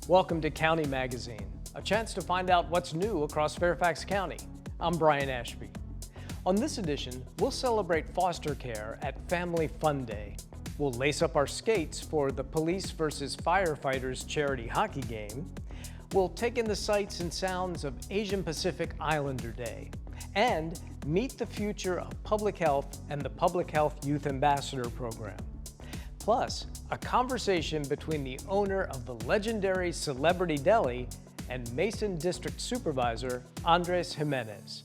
Welcome to County Magazine, a chance to find out what's new across Fairfax County. I'm Brian Ashby. On this edition, we'll celebrate foster care at Family Fun Day. We'll lace up our skates for the Police versus Firefighters charity hockey game. We'll take in the sights and sounds of Asian Pacific Islander Day and meet the future of public health and the Public Health Youth Ambassador Program. Plus, a conversation between the owner of the legendary Celebrity Deli and Mason District Supervisor Andres Jimenez.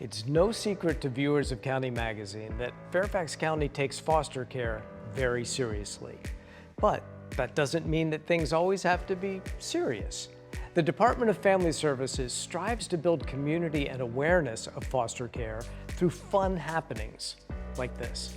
It's no secret to viewers of County Magazine that Fairfax County takes foster care very seriously. But that doesn't mean that things always have to be serious. The Department of Family Services strives to build community and awareness of foster care through fun happenings like this.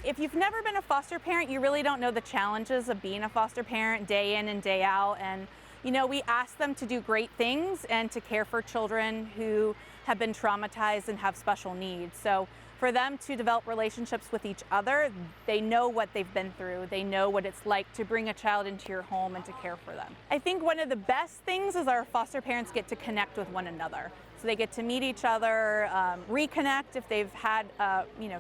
If you've never been a foster parent, you really don't know the challenges of being a foster parent day in and day out. And we ask them to do great things and to care for children who have been traumatized and have special needs. So for them to develop relationships with each other, they know what they've been through. They know what it's like to bring a child into your home and to care for them. I think one of the best things is our foster parents get to connect with one another. So they get to meet each other, reconnect if they've had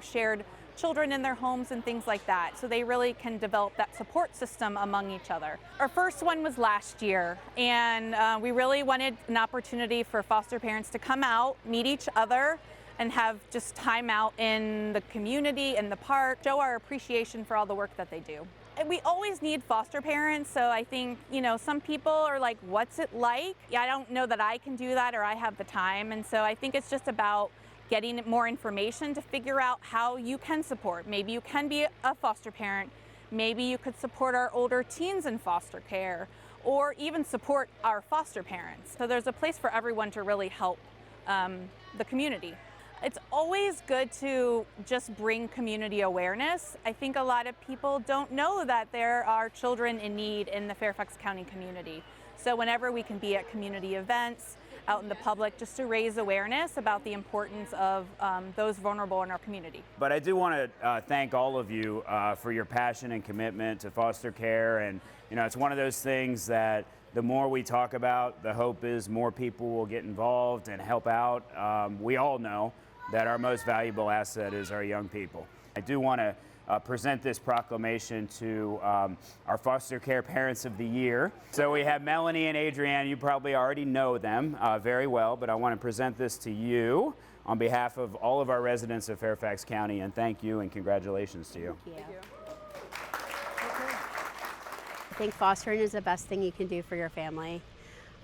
shared children in their homes and things like that. So they really can develop that support system among each other. Our first one was last year, and we really wanted an opportunity for foster parents to come out, meet each other, and have just time out in the community, in the park, show our appreciation for all the work that they do. And we always need foster parents, so I think, some people are like, what's it like? Yeah, I don't know that I can do that or I have the time, and so I think it's just about getting more information to figure out how you can support. Maybe you can be a foster parent. Maybe you could support our older teens in foster care, or even support our foster parents. So there's a place for everyone to really help the community. It's always good to just bring community awareness. I think a lot of people don't know that there are children in need in the Fairfax County community. So whenever we can be at community events, out in the public, just to raise awareness about the importance of those vulnerable in our community. But I do want to thank all of you for your passion and commitment to foster care. And it's one of those things that the more we talk about, the hope is more people will get involved and help out. We all know that our most valuable asset is our young people. I do want to present this proclamation to our Foster Care Parents of the Year. So we have Melanie and Adrienne. You probably already know them very well, but I want to present this to you on behalf of all of our residents of Fairfax County, and thank you and congratulations to you. Thank you. I think fostering is the best thing you can do for your family.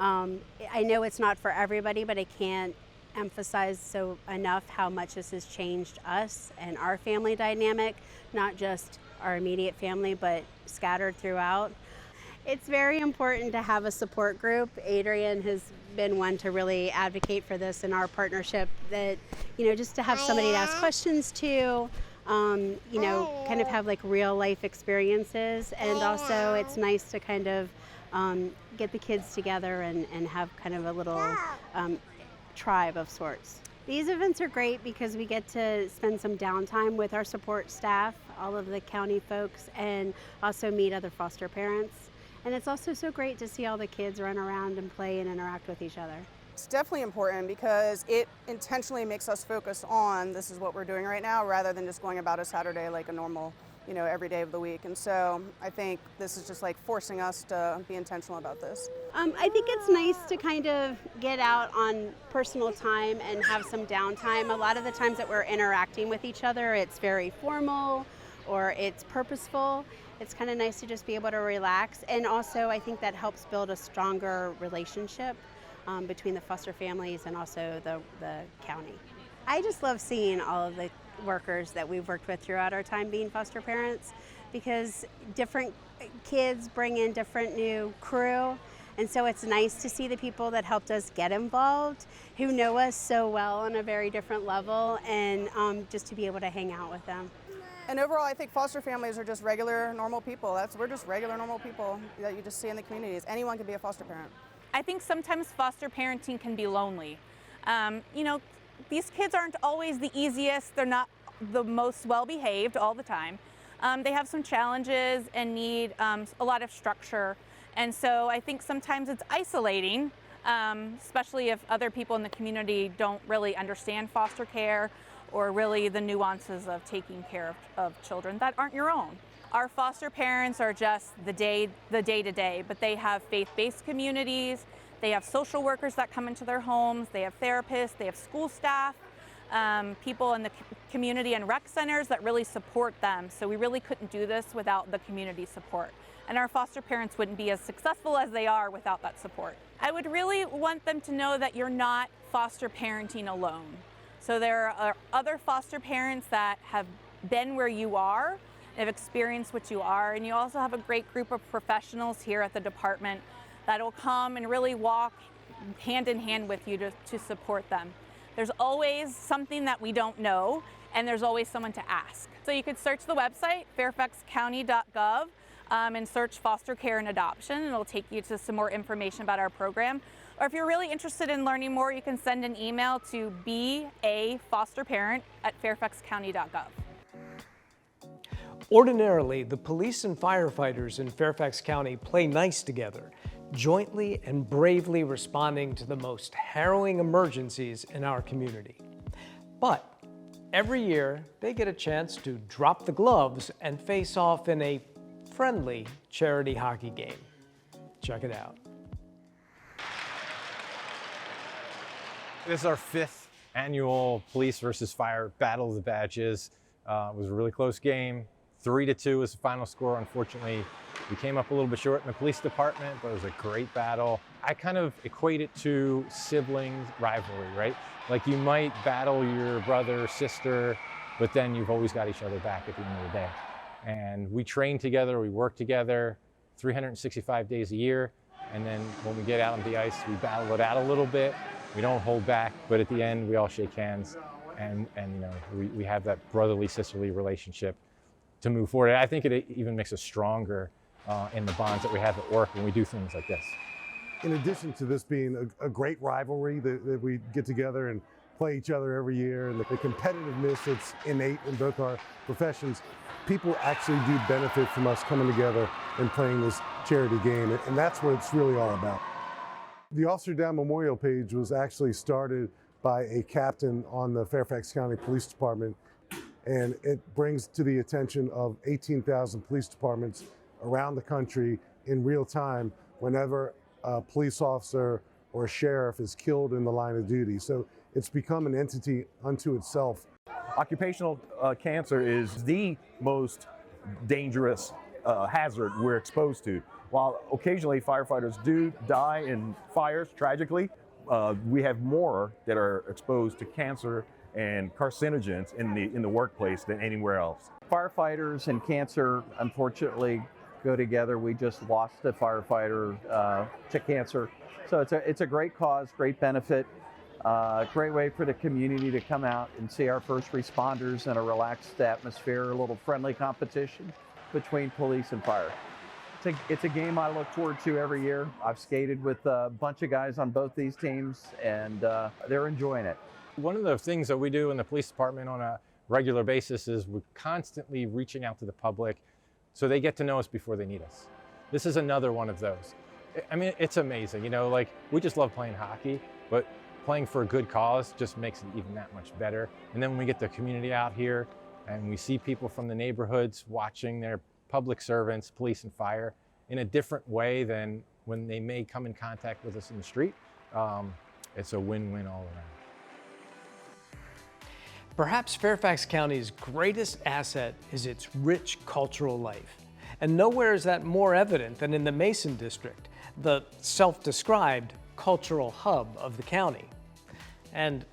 I know it's not for everybody, but I can't emphasize enough how much this has changed us and our family dynamic, not just our immediate family, but scattered throughout. It's very important to have a support group. Adrienne has been one to really advocate for this in our partnership, that, just to have somebody to ask questions to, kind of have like real life experiences. And also it's nice to kind of get the kids together and have kind of a little tribe of sorts. These events are great because we get to spend some downtime with our support staff, all of the county folks, and also meet other foster parents. And it's also so great to see all the kids run around and play and interact with each other. It's definitely important because it intentionally makes us focus on this is what we're doing right now, rather than just going about a Saturday like a normal, every day of the week. And so I think this is just like forcing us to be intentional about this. I think it's nice to kind of get out on personal time and have some downtime. A lot of the times that we're interacting with each other, it's very formal or it's purposeful. It's kind of nice to just be able to relax. And also I think that helps build a stronger relationship between the foster families and also the county. I just love seeing all of the workers that we've worked with throughout our time being foster parents, because different kids bring in different new crew, and so it's nice to see the people that helped us get involved, who know us so well on a very different level, and just to be able to hang out with them. And overall, I think foster families are just regular, normal people. We're just regular, normal people that you just see in the communities. Anyone can be a foster parent. I think sometimes foster parenting can be lonely. You know, these kids aren't always the easiest. They're not the most well-behaved all the time. They have some challenges and need a lot of structure. And so I think sometimes it's isolating, especially if other people in the community don't really understand foster care or really the nuances of taking care of children that aren't your own. Our foster parents are just the day-to-day, but they have faith-based communities, they have social workers that come into their homes, they have therapists, they have school staff, people in the community and rec centers that really support them. So we really couldn't do this without the community support. And our foster parents wouldn't be as successful as they are without that support. I would really want them to know that you're not foster parenting alone. So there are other foster parents that have been where you are, have experienced what you are, and you also have a great group of professionals here at the department that will come and really walk hand in hand with you to support them. There's always something that we don't know, and there's always someone to ask. So you could search the website, ffxeffectiveandefficientgovernment, and search foster care and adoption, and it'll take you to some more information about our program. Or if you're really interested in learning more, you can send an email to beafosterparent@fairfaxcounty.gov. Ordinarily, the police and firefighters in Fairfax County play nice together, jointly and bravely responding to the most harrowing emergencies in our community. But every year, they get a chance to drop the gloves and face off in a friendly charity hockey game. Check it out. This is our 5th annual Police versus Fire Battle of the Badges. It was a really close game. 3-2 was the final score. Unfortunately, we came up a little bit short in the police department, but it was a great battle. I kind of equate it to sibling rivalry, right? Like you might battle your brother or sister, but then you've always got each other back at the end of the day. And we train together, we work together 365 days a year. And then when we get out on the ice, we battle it out a little bit. We don't hold back, but at the end, we all shake hands. And you know, we have that brotherly, sisterly relationship to move forward. I think it even makes us stronger in the bonds that we have at work when we do things like this. In addition to this being a great rivalry that we get together and play each other every year, and the competitiveness that's innate in both our professions, people actually do benefit from us coming together and playing this charity game, and that's what it's really all about. The Officer Down Memorial page was actually started by a captain on the Fairfax County Police Department, and it brings to the attention of 18,000 police departments around the country in real time whenever a police officer or a sheriff is killed in the line of duty. So it's become an entity unto itself. Occupational cancer is the most dangerous hazard we're exposed to. While occasionally firefighters do die in fires, tragically, we have more that are exposed to cancer and carcinogens in the workplace than anywhere else. Firefighters and cancer, unfortunately, go together. We just lost a firefighter to cancer. So it's a great cause, great benefit, great way for the community to come out and see our first responders in a relaxed atmosphere, a little friendly competition between police and fire. It's a game I look forward to every year. I've skated with a bunch of guys on both these teams, and they're enjoying it. One of the things that we do in the police department on a regular basis is we're constantly reaching out to the public so they get to know us before they need us. This is another one of those. I mean, it's amazing, you know, like we just love playing hockey, but playing for a good cause just makes it even that much better. And then when we get the community out here and we see people from the neighborhoods watching their public servants, police and fire, in a different way than when they may come in contact with us in the street, it's a win-win all around. Perhaps Fairfax County's greatest asset is its rich cultural life. And nowhere is that more evident than in the Mason District, the self-described cultural hub of the county. And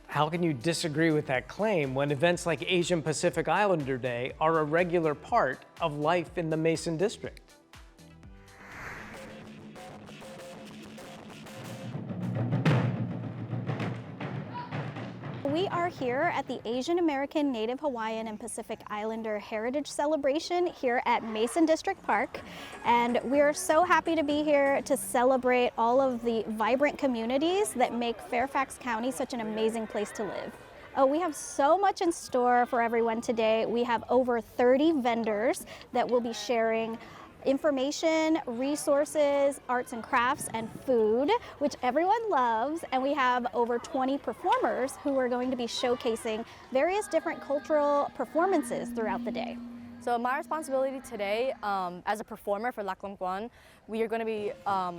how can you disagree with that claim when events like Asian Pacific Islander Day are a regular part of life in the Mason District? We are here at the Asian American, Native Hawaiian, and Pacific Islander Heritage Celebration here at Mason District Park. And we are so happy to be here to celebrate all of the vibrant communities that make Fairfax County such an amazing place to live. Oh, we have so much in store for everyone today. We have over 30 vendors that will be sharing information, resources, arts and crafts, and food, which everyone loves. And we have over 20 performers who are going to be showcasing various different cultural performances throughout the day. So my responsibility today as a performer for Lac Lam Quan, we are going to be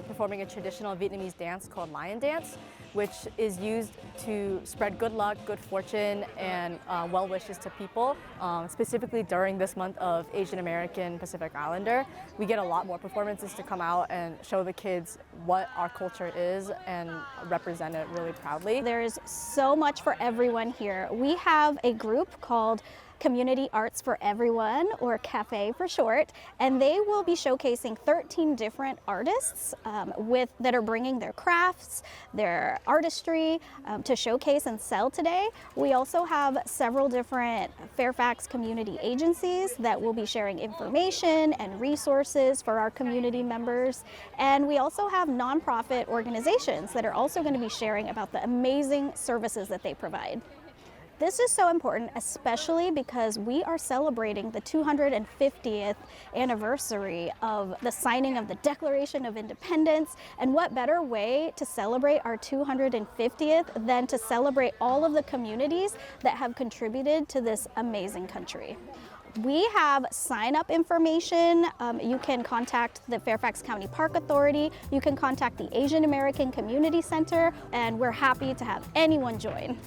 performing a traditional Vietnamese dance called Lion Dance, which is used to spread good luck, good fortune, and well wishes to people. Specifically during this month of Asian American Pacific Islander, we get a lot more performances to come out and show the kids what our culture is and represent it really proudly. There is so much for everyone here. We have a group called Community Arts for Everyone, or CAFE for short, and they will be showcasing 13 different artists that are bringing their crafts, their artistry to showcase and sell today. We also have several different Fairfax community agencies that will be sharing information and resources for our community members, and we also have nonprofit organizations that are also going to be sharing about the amazing services that they provide. This is so important, especially because we are celebrating the 250th anniversary of the signing of the Declaration of Independence, and what better way to celebrate our 250th than to celebrate all of the communities that have contributed to this amazing country. We have sign-up information. You can contact the Fairfax County Park Authority. You can contact the Asian American Community Center, and we're happy to have anyone join.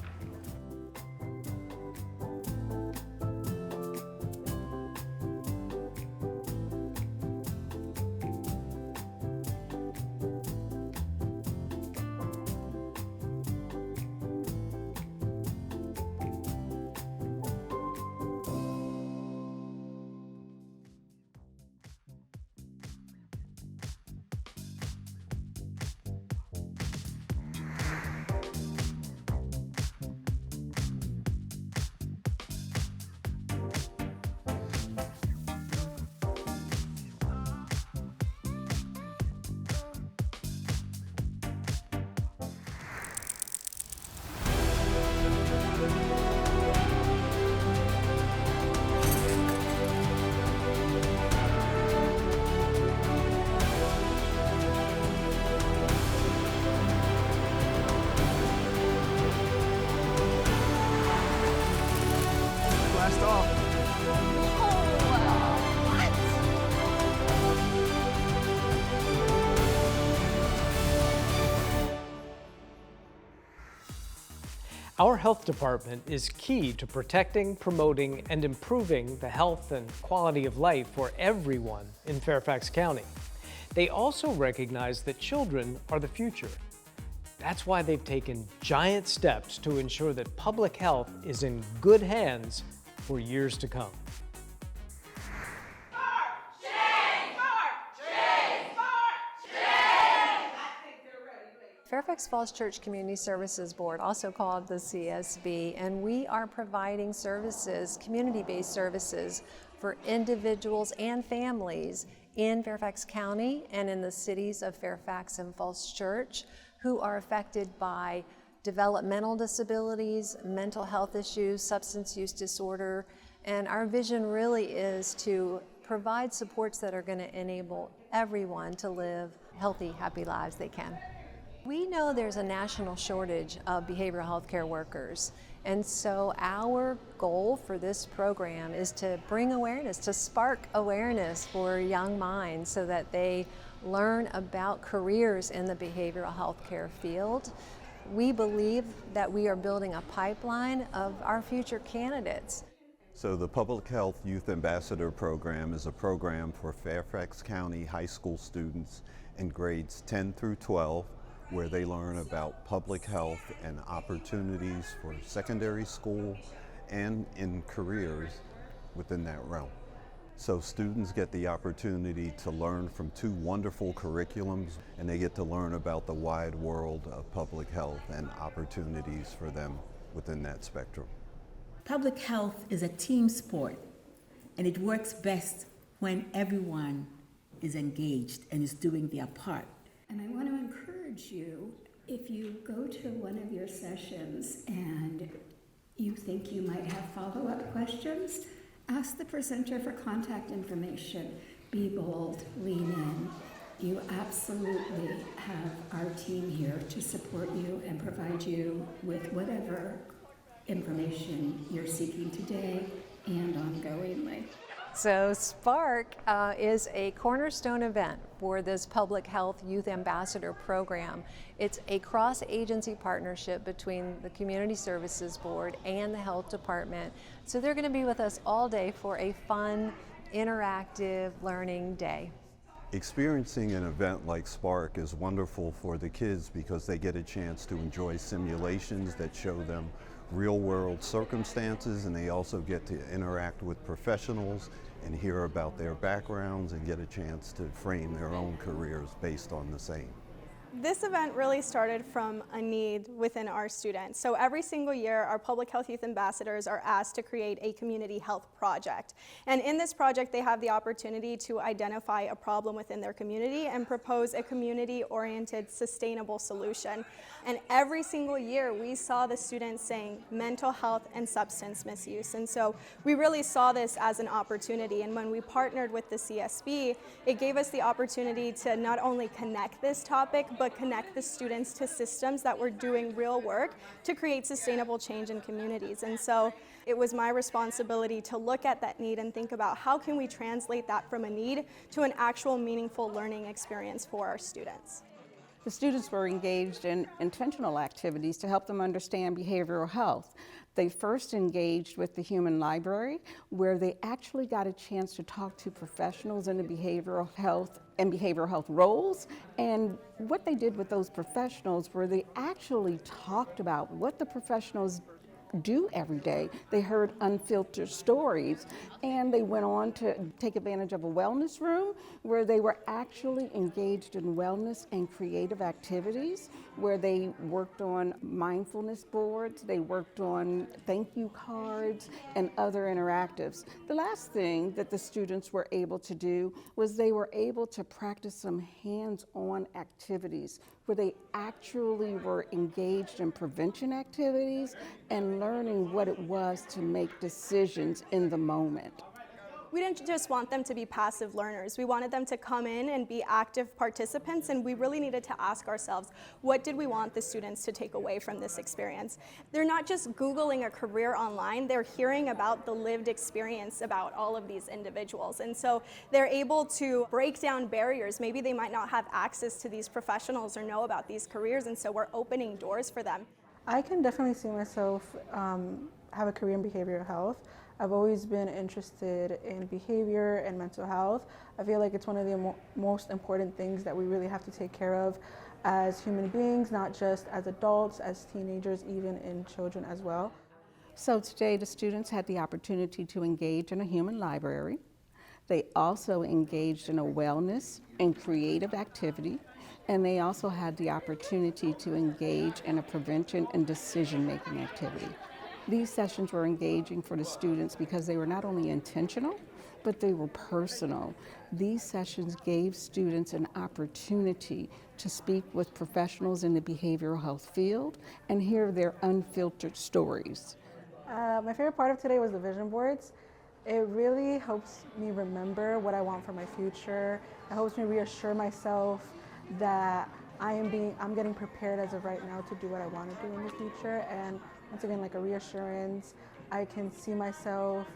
Our health department is key to protecting, promoting, and improving the health and quality of life for everyone in Fairfax County. They also recognize that children are the future. That's why they've taken giant steps to ensure that public health is in good hands for years to come. Fairfax Falls Church Community Services Board, also called the CSB, and we are providing services, community-based services for individuals and families in Fairfax County and in the cities of Fairfax and Falls Church who are affected by developmental disabilities, mental health issues, substance use disorder, and our vision really is to provide supports that are going to enable everyone to live healthy, happy lives they can. We know there's a national shortage of behavioral health care workers, and so our goal for this program is to bring awareness, to spark awareness for young minds so that they learn about careers in the behavioral health care field. We believe that we are building a pipeline of our future candidates. So the Public Health Youth Ambassador Program is a program for Fairfax County high school students in grades 10 through 12, where they learn about public health and opportunities for secondary school and in careers within that realm. So students get the opportunity to learn from two wonderful curriculums, and they get to learn about the wide world of public health and opportunities for them within that spectrum. Public health is a team sport, and it works best when everyone is engaged and is doing their part. And I want to encourage you, if you go to one of your sessions and you think you might have follow-up questions, ask the presenter for contact information. Be bold, lean in. You absolutely have our team here to support you and provide you with whatever information you're seeking today and ongoingly. So Spark is a cornerstone event for this Public Health Youth Ambassador Program. It's a cross-agency partnership between the Community Services Board and the Health Department. So they're going to be with us all day for a fun, interactive learning day. Experiencing an event like Spark is wonderful for the kids because they get a chance to enjoy simulations that show them real-world circumstances, and they also get to interact with professionals and hear about their backgrounds and get a chance to frame their own careers based on the same. This event really started from a need within our students. So every single year, our Public Health Youth Ambassadors are asked to create a community health project. And in this project, they have the opportunity to identify a problem within their community and propose a community-oriented, sustainable solution. And every single year, we saw the students saying mental health and substance misuse. And so we really saw this as an opportunity. And when we partnered with the CSB, it gave us the opportunity to not only connect this topic, but connect the students to systems that were doing real work to create sustainable change in communities. And so it was my responsibility to look at that need and think about how can we translate that from a need to an actual meaningful learning experience for our students. The students were engaged in intentional activities to help them understand behavioral health. They first engaged with the Human Library, where they actually got a chance to talk to professionals in the behavioral health and behavioral health roles. And what they did with those professionals were they actually talked about what the professionals do every day. They heard unfiltered stories, and they went on to take advantage of a wellness room where they were actually engaged in wellness and creative activities, where they worked on mindfulness boards, they worked on thank you cards and other interactives. The last thing that the students were able to do was they were able to practice some hands-on activities where they actually were engaged in prevention activities and learning what it was to make decisions in the moment. We didn't just want them to be passive learners. We wanted them to come in and be active participants, and we really needed to ask ourselves, what did we want the students to take away from this experience? They're not just Googling a career online, they're hearing about the lived experience about all of these individuals. And so they're able to break down barriers. Maybe they might not have access to these professionals or know about these careers, and so we're opening doors for them. I can definitely see myself have a career in behavioral health. I've always been interested in behavior and mental health. I feel like it's one of the most important things that we really have to take care of as human beings, not just as adults, as teenagers, even in children as well. So today the students had the opportunity to engage in a human library. They also engaged in a wellness and creative activity, and they also had the opportunity to engage in a prevention and decision-making activity. These sessions were engaging for the students because they were not only intentional, but they were personal. These sessions gave students an opportunity to speak with professionals in the behavioral health field and hear their unfiltered stories. My favorite part of today was the vision boards. It really helps me remember what I want for my future. It helps me reassure myself that I'm getting prepared as of right now to do what I want to do in the future. And once again, like a reassurance, I can see myself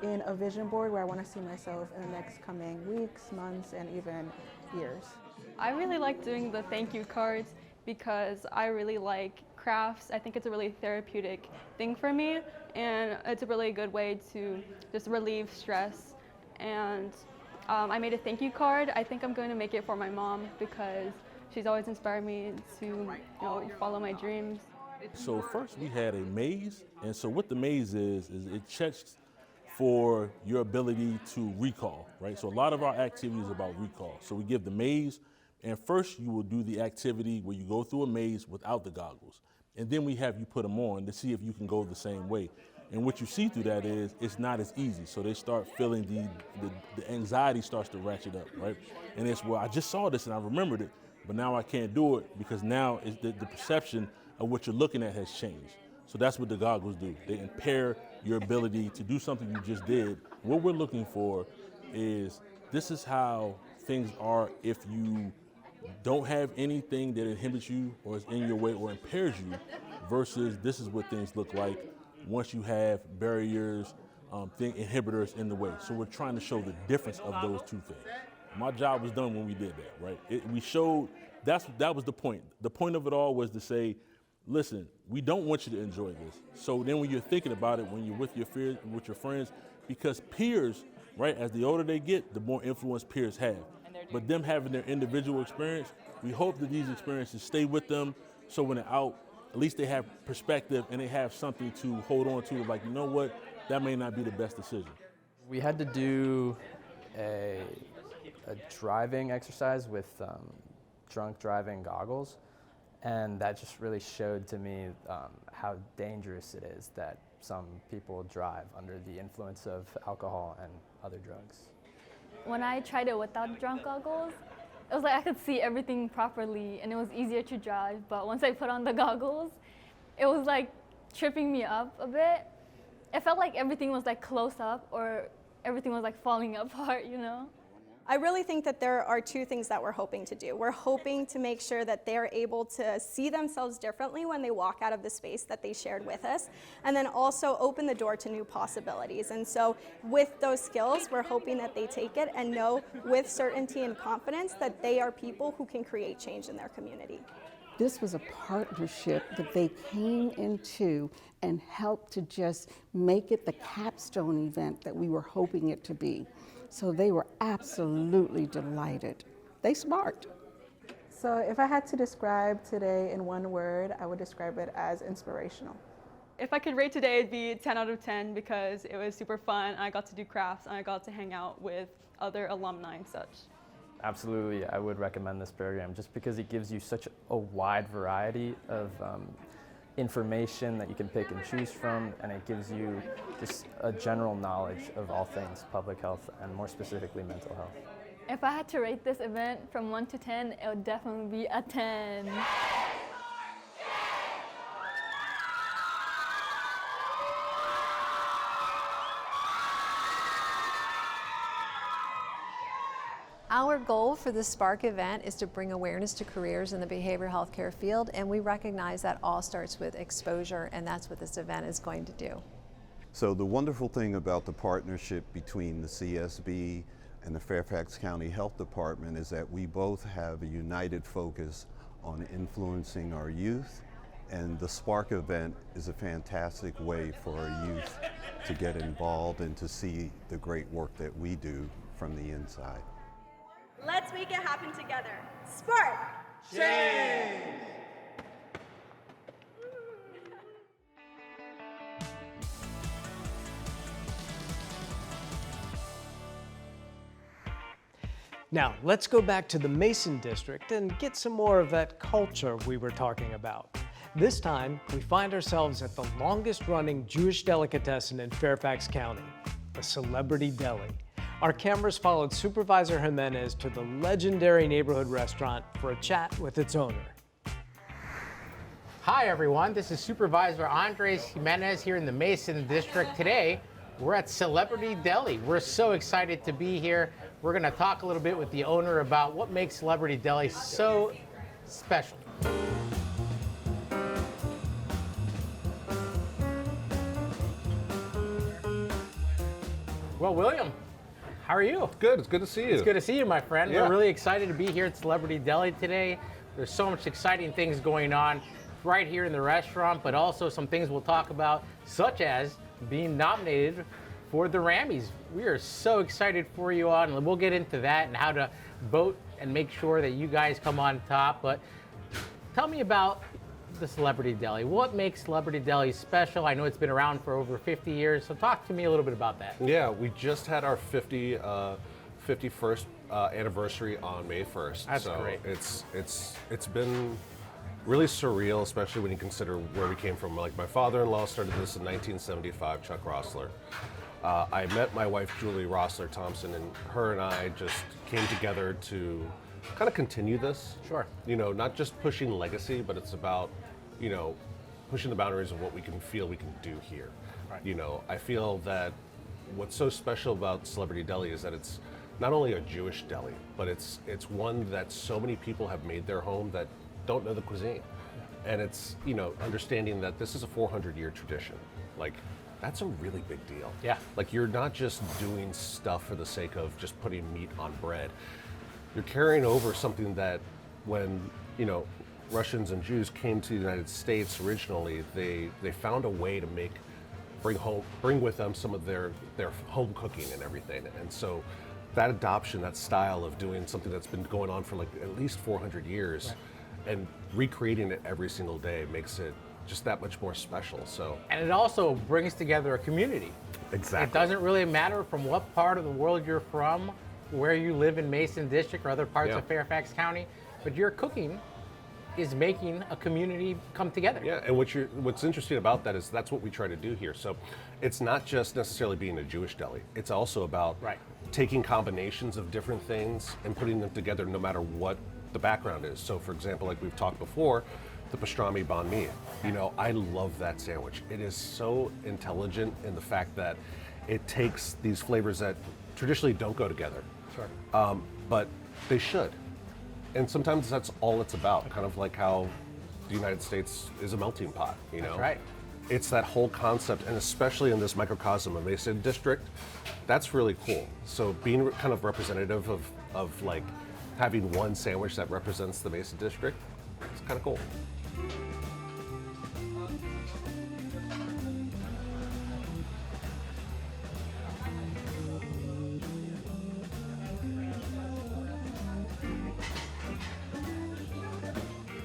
in a vision board where I want to see myself in the next coming weeks, months, and even years. I really like doing the thank you cards because I really like crafts. I think it's a really therapeutic thing for me, and it's a really good way to just relieve stress. And I made a thank you card. I think I'm going to make it for my mom because she's always inspired me to follow my dreams. So first we had a maze, and so what the maze is it checks for your ability to recall, right? So a lot of our activity is about recall. So we give the maze, and first you will do the activity where you go through a maze without the goggles. and then we have you put them on to see if you can go the same way. And what you see through that is it's not as easy. So they start feeling the anxiety starts to ratchet up, right? And it's, well, I just saw this and I remembered it, but now I can't do it because now it's the perception of what you're looking at has changed. So that's what the goggles do. They impair your ability to do something you just did. What we're looking for is, this is how things are if you don't have anything that inhibits you or is in your way or impairs you, versus this is what things look like once you have barriers, inhibitors in the way. So we're trying to show the difference of those two things. My job was done when we did that, right? We showed, that was the point. The point of it all was to say, listen, we don't want you to enjoy this. So then when you're thinking about it, when you're with your friends, because peers, right, as the older they get, the more influence peers have. But them having their individual experience, we hope that these experiences stay with them, so when they're out, at least they have perspective and they have something to hold on to, like, you know what, that may not be the best decision. We had to do a driving exercise with drunk driving goggles, and that just really showed to me how dangerous it is that some people drive under the influence of alcohol and other drugs. When I tried it without drunk goggles, it was like I could see everything properly and it was easier to drive, but once I put on the goggles, it was like tripping me up a bit. It felt like everything was like close up or everything was like falling apart, you know? I really think that there are two things that we're hoping to do. We're hoping to make sure that they're able to see themselves differently when they walk out of the space that they shared with us, and then also open the door to new possibilities. And so with those skills, we're hoping that they take it and know with certainty and confidence that they are people who can create change in their community. This was a partnership that they came into and helped to just make it the capstone event that we were hoping it to be. So they were absolutely delighted. They smart. So if I had to describe today in one word, I would describe it as inspirational. If I could rate today, it'd be 10 out of 10 because it was super fun. I got to do crafts and I got to hang out with other alumni and such. Absolutely, I would recommend this program just because it gives you such a wide variety of information that you can pick and choose from, and it gives you just a general knowledge of all things public health and more specifically mental health. If I had to rate this event from 1 to 10, it would definitely be a 10. Our goal for the Spark event is to bring awareness to careers in the behavioral health care field, and we recognize that all starts with exposure, and that's what this event is going to do. So the wonderful thing about the partnership between the CSB and the Fairfax County Health Department is that we both have a united focus on influencing our youth, and the Spark event is a fantastic way for our youth to get involved and to see the great work that we do from the inside. Let's make it happen together. Spark! Change! Now, let's go back to the Mason District and get some more of that culture we were talking about. This time, we find ourselves at the longest-running Jewish delicatessen in Fairfax County, the Celebrity Deli. Our cameras followed Supervisor Jimenez to the legendary neighborhood restaurant for a chat with its owner. Hi everyone, this is Supervisor Andres Jimenez here in the Mason District. Today, we're at Celebrity Deli. We're so excited to be here. We're gonna talk a little bit with the owner about what makes Celebrity Deli so special. Well, William, how are you? Good, it's good to see you. It's good to see you, my friend. Yeah. We're really excited to be here at Celebrity Deli today. There's so much exciting things going on right here in the restaurant, but also some things we'll talk about, such as being nominated for the Rammies. We are so excited for you all, and we'll get into that and how to vote and make sure that you guys come on top. But tell me about the Celebrity Deli. What makes Celebrity Deli special? I know it's been around for over 50 years, so talk to me a little bit about that. Yeah, we just had our 51st anniversary on May 1st. That's so great. It's been really surreal, especially when you consider where we came from. Like, my father-in-law started this in 1975, Chuck Rossler. I met my wife, Julie Rossler Thompson, and her and I just came together to kind of continue this. Sure. You know, not just pushing legacy, but it's about, you know, pushing the boundaries of what we can feel we can do here. Right. You know, I feel that what's so special about Celebrity Deli is that it's not only a Jewish deli, but it's one that so many people have made their home that don't know the cuisine. And it's, you know, understanding that this is a 400-year tradition. Like, that's a really big deal. Yeah. Like, you're not just doing stuff for the sake of just putting meat on bread. You're carrying over something that when, you know, Russians and Jews came to the United States originally, they found a way to bring with them some of their home cooking and everything. And so that adoption, that style of doing something that's been going on for like at least 400 years, right, and recreating it every single day makes it just that much more special. So, and it also brings together a community. Exactly. It doesn't really matter from what part of the world you're from, where you live in Mason District or other parts of Fairfax County, but your cooking is making a community come together. Yeah, and what's interesting about that is that's what we try to do here. So it's not just necessarily being a Jewish deli. It's also about taking combinations of different things and putting them together no matter what the background is. So for example, like we've talked before, the pastrami banh mi. You know, I love that sandwich. It is so intelligent in the fact that it takes these flavors that traditionally don't go together. Sure. But they should. And sometimes that's all it's about, kind of like how the United States is a melting pot, you know? That's right. It's that whole concept, and especially in this microcosm of Mason District, that's really cool. So being kind of representative of like having one sandwich that represents the Mason District, it's kind of cool.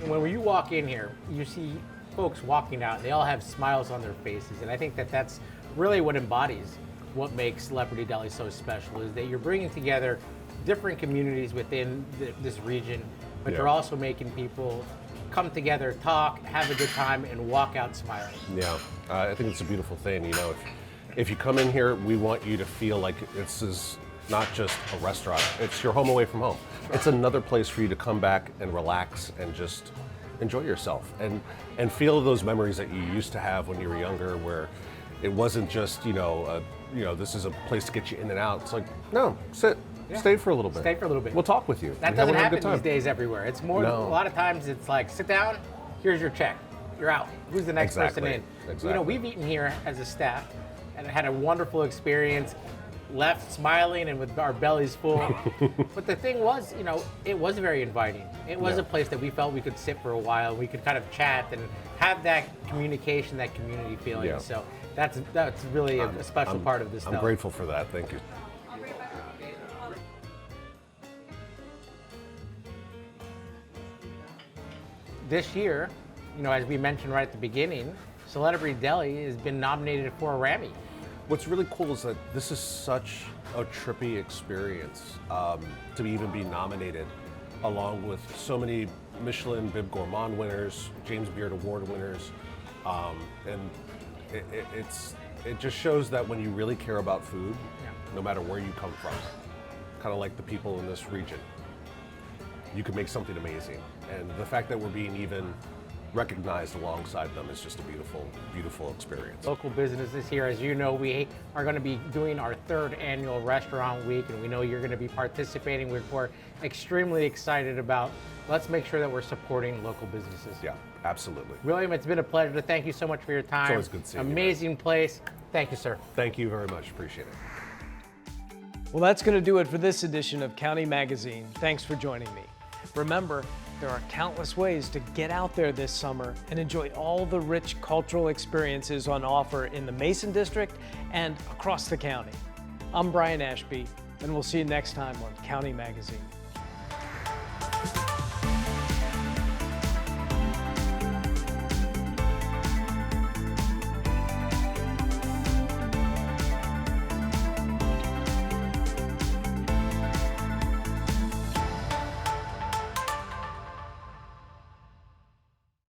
When you walk in here, you see folks walking out, they all have smiles on their faces. And I think that that's really what embodies what makes Celebrity Deli so special, is that you're bringing together different communities within this region, but you're also making people come together, talk, have a good time, and walk out smiling. Yeah, I think it's a beautiful thing. You know, if you come in here, we want you to feel like this is not just a restaurant, it's your home away from home. It's another place for you to come back and relax and just enjoy yourself and feel those memories that you used to have when you were younger, where it wasn't just, this is a place to get you in and out. It's like, no, stay for a little bit. Stay for a little bit. We'll talk with you. That doesn't happen these days everywhere. It's more, a lot of times it's like, sit down, here's your check, you're out. Who's the next person in? Exactly. You know, we've eaten here as a staff and had a wonderful experience, left smiling and with our bellies full. But the thing was, it was very inviting. It was a place that we felt we could sit for a while. We could kind of chat and have that communication, that community feeling. Yeah. So that's really a special part of this. I'm grateful for that. Thank you. This year, as we mentioned right at the beginning, Celebrity Deli has been nominated for a Rammy. What's really cool is that this is such a trippy experience to even be nominated, along with so many Michelin Bib Gourmand winners, James Beard Award winners, and it just shows that when you really care about food, no matter where you come from, kind of like the people in this region, you can make something amazing. And the fact that we're being even recognized alongside them is just a beautiful, beautiful experience. Local businesses here, as you know, we are going to be doing our 3rd annual restaurant week, and we know you're going to be participating, which we're extremely excited about. Let's make sure that we're supporting local businesses. Yeah, absolutely. William, it's been a pleasure. Thank you so much for your time. It's always good seeing you. Amazing place. Thank you, sir. Thank you very much. Appreciate it. Well, that's going to do it for this edition of County Magazine. Thanks for joining me. Remember, there are countless ways to get out there this summer and enjoy all the rich cultural experiences on offer in the Mason District and across the county. I'm Brian Ashby, and we'll see you next time on County Magazine.